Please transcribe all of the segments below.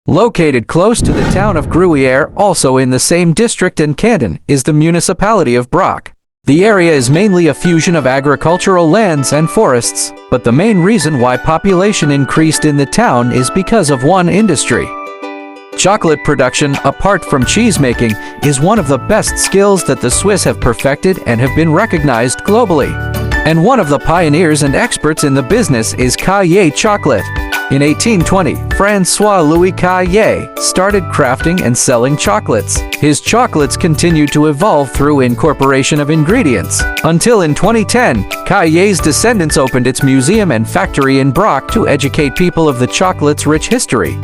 Located close to the town of Gruyere, also in the same district and canton, is the municipality of Broc. The area is mainly a fusion of agricultural lands and forests, but the main reason why population increased in the town is because of one industry. Chocolate production, apart from cheesemaking, is one of the best skills that the Swiss have perfected and have been recognized globally. And one of the pioneers and experts in the business is Cailler chocolate. In 1820, Francois-Louis Cailler started crafting and selling chocolates. His chocolates continued to evolve through incorporation of ingredients, until in 2010, Cailler's descendants opened its museum and factory in Broc to educate people of the chocolate's rich history.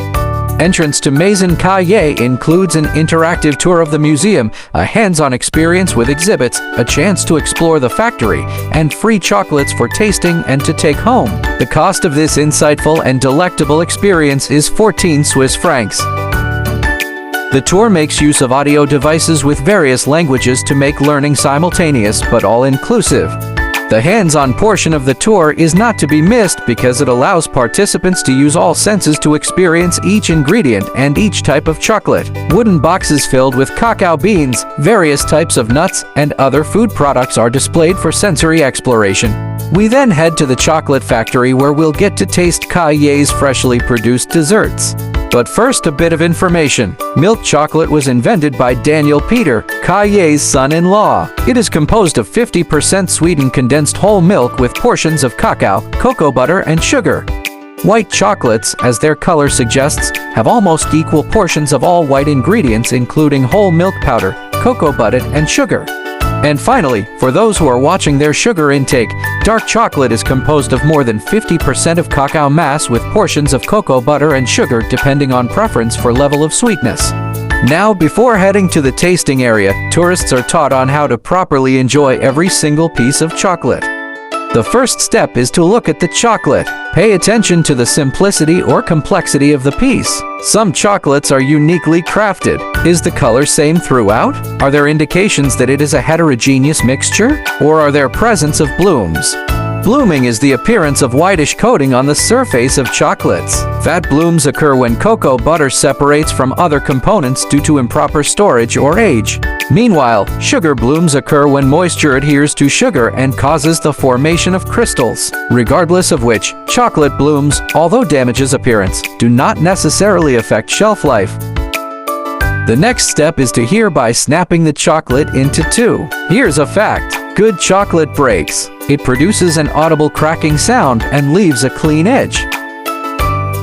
Entrance to Maison Cailler includes an interactive tour of the museum, a hands-on experience with exhibits, a chance to explore the factory, and free chocolates for tasting and to take home. The cost of this insightful and delectable experience is 14 Swiss francs. The tour makes use of audio devices with various languages to make learning simultaneous but all-inclusive. The hands-on portion of the tour is not to be missed because it allows participants to use all senses to experience each ingredient and each type of chocolate. Wooden boxes filled with cacao beans, various types of nuts, and other food products are displayed for sensory exploration. We then head to the chocolate factory where we'll get to taste Cailler's freshly produced desserts. But first, a bit of information. Milk chocolate was invented by Daniel Peter, Cailler's son-in-law. It is composed of 50% sweetened condensed whole milk with portions of cacao, cocoa butter, and sugar. White chocolates, as their color suggests, have almost equal portions of all white ingredients including whole milk powder, cocoa butter, and sugar. And finally, for those who are watching their sugar intake, dark chocolate is composed of more than 50% of cacao mass with portions of cocoa butter and sugar depending on preference for level of sweetness. Now, before heading to the tasting area, tourists are taught on how to properly enjoy every single piece of chocolate. The first step is to look at the chocolate. Pay attention to the simplicity or complexity of the piece. Some chocolates are uniquely crafted. Is the color same throughout? Are there indications that it is a heterogeneous mixture? Or are there presence of blooms? Blooming is the appearance of whitish coating on the surface of chocolates. Fat blooms occur when cocoa butter separates from other components due to improper storage or age. Meanwhile, sugar blooms occur when moisture adheres to sugar and causes the formation of crystals. Regardless of which, chocolate blooms, although damages appearance, do not necessarily affect shelf life. The next step is to hear by snapping the chocolate into two. Here's a fact. Good chocolate breaks. It produces an audible cracking sound and leaves a clean edge.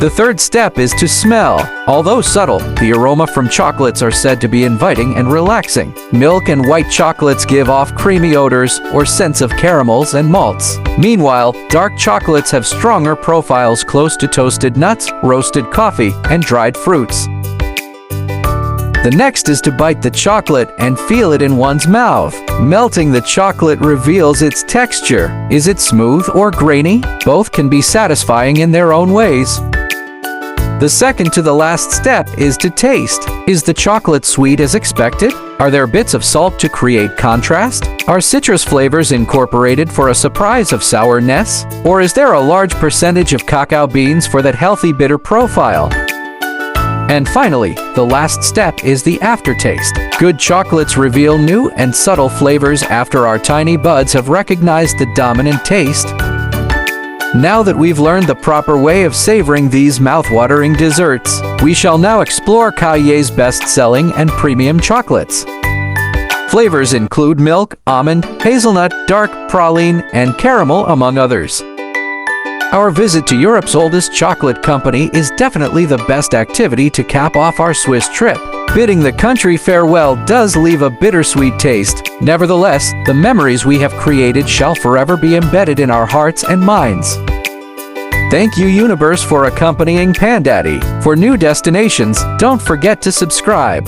The third step is to smell. Although subtle, the aroma from chocolates are said to be inviting and relaxing. Milk and white chocolates give off creamy odors or scents of caramels and malts. Meanwhile, dark chocolates have stronger profiles close to toasted nuts, roasted coffee, and dried fruits. The next is to bite the chocolate and feel it in one's mouth. Melting the chocolate reveals its texture. Is it smooth or grainy? Both can be satisfying in their own ways. The second to the last step is to taste. Is the chocolate sweet as expected? Are there bits of salt to create contrast? Are citrus flavors incorporated for a surprise of sourness? Or is there a large percentage of cacao beans for that healthy bitter profile? And finally, the last step is the aftertaste. Good chocolates reveal new and subtle flavors after our tiny buds have recognized the dominant taste. Now that we've learned the proper way of savoring these mouth-watering desserts, we shall now explore Cailler's best-selling and premium chocolates. Flavors include milk, almond, hazelnut, dark praline, and caramel, among others. Our visit to Europe's oldest chocolate company is definitely the best activity to cap off our Swiss trip. Bidding the country farewell does leave a bittersweet taste. Nevertheless, the memories we have created shall forever be embedded in our hearts and minds. Thank you, uniBEARse, for accompanying PANDAddy. For new destinations, don't forget to subscribe.